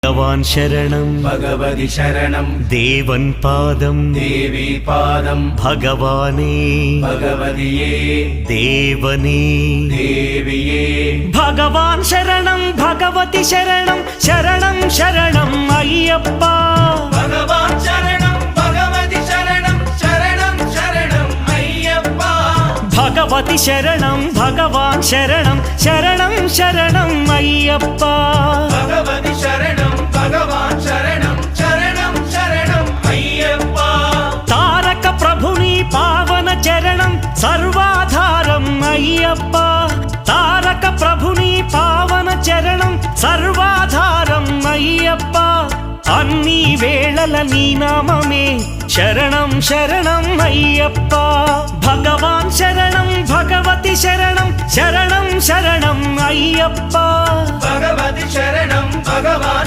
ഭഗവാൻ ശരണം ഭഗവതി ശരണം ദേവൻ പാദം ദേവി പാദം ഭഗവാനേ ഭഗവതിയേ ദേവനേ ദേവിയേ ഭഗവാൻ ശരണം ഭഗവതി ശരണം ശരണം ശരണം അയ്യപ്പ ഭഗവാൻ ശരണം ഭഗവതി ശരണം ശരണം ശരണം അയ്യപ്പ ഭഗവതി ശരണം ഭഗവാൻ ശരണം ശരണം ശരണം അയ്യപ്പ ഭഗവതി ശരണം ഭഗവാൻ ശരണം ശരണം ശരണം അയ്യപ്പ താരക ప్రభుని పావన చరణం సర్వాధారం అయ్యప్ప తారక ప్రభుని పావన చరణం సర్వాధారం అయ్యప్ప అన్ని వేళల నీ నామమే శరణం శరణం అయ్యప్ప భగవాన్ శరణం భగవతి శరణం శరణం శరణం అయ్యప్ప భగవతి శరణం భగవాన్